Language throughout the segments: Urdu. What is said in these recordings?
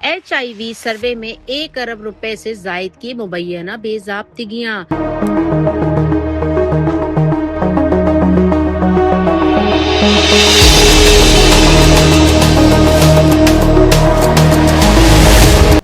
HIV سروے میں 1 ارب روپے سے زائد کی مبینہ بے ضابطگیاں۔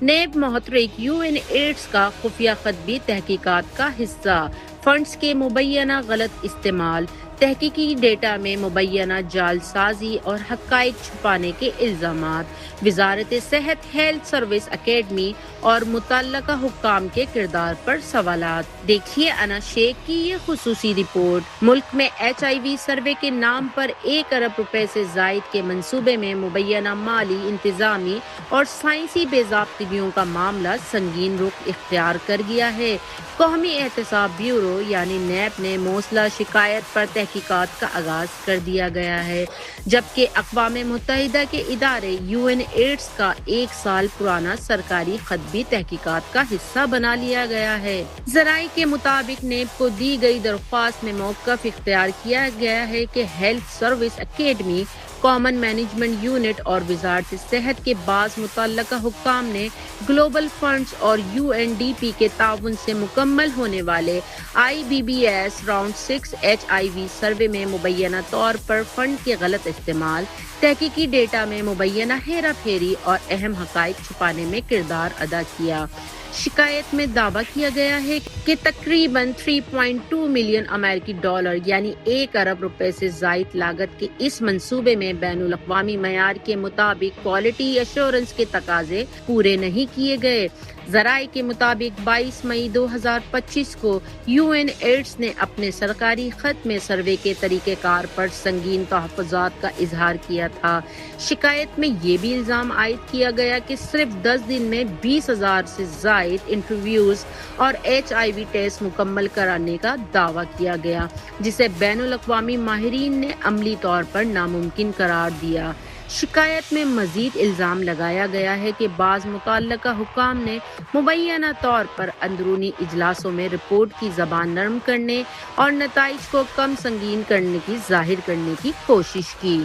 نیب محترک UN ایڈز کا خفیہ خط بھی تحقیقات کا حصہ۔ فنڈز کے مبینہ غلط استعمال، تحقیقی ڈیٹا میں مبینہ جعل سازی اور حقائق چھپانے کے الزامات۔ وزارت صحت ہیلتھ سروس اکیڈمی اور متعلقہ حکام کے کردار پر سوالات۔ دیکھیے انا شیخ کی یہ خصوصی رپورٹ۔ ملک میں HIV سروے کے نام پر 1 ارب روپے سے زائد کے منصوبے میں مبینہ مالی، انتظامی اور سائنسی بے ضابطگیوں کا معاملہ سنگین رخ اختیار کر گیا ہے۔ قومی احتساب بیورو یعنی نیب نے موصولہ شکایت پر تحقیقات کا آغاز کر دیا گیا ہے، جبکہ اقوام متحدہ کے ادارے UN ایڈز کا 1 سال پرانا سرکاری خط بھی تحقیقات کا حصہ بنا لیا گیا ہے۔ ذرائع کے مطابق نیب کو دی گئی درخواست میں موقف اختیار کیا گیا ہے کہ health service academy, common management unit اور وزارت صحت کے بعض متعلقہ حکام نے گلوبل فنڈز اور UNDP کے تعاون سے مکمل ہونے والے IBBS راؤنڈ 6 HIV سروے میں مبینہ طور پر فنڈ کے غلط استعمال، تحقیقی ڈیٹا میں مبینہ ہیرا پھیری اور اہم حقائق چھپانے میں کردار ادا کیا۔ شکایت میں دعویٰ کیا گیا ہے کہ تقریباً 3.2 ملین امریکی ڈالر یعنی 1 ارب روپے سے زائد لاگت کے اس منصوبے میں بین الاقوامی معیار کے مطابق کوالٹی ایشورنس کے تقاضے پورے نہیں کیے گئے۔ ذرائع کے مطابق 22 مئی 2025 کو UN ایڈز نے اپنے سرکاری خط میں سروے کے طریقہ کار پر سنگین تحفظات کا اظہار کیا تھا۔ شکایت میں یہ بھی الزام عائد کیا گیا کہ صرف 10 دن میں 20,000 سے زائد انٹرویوز اور HIV ٹیسٹ مکمل کرانے کا دعویٰ کیا گیا، جسے بین الاقوامی ماہرین نے عملی طور پر ناممکن قرار دیا۔ شکایت میں مزید الزام لگایا گیا ہے کہ بعض متعلقہ حکام نے مبینہ طور پر اندرونی اجلاسوں میں رپورٹ کی زبان نرم کرنے اور نتائج کو کم سنگین کرنے کی ظاہر کرنے کی کوشش کی۔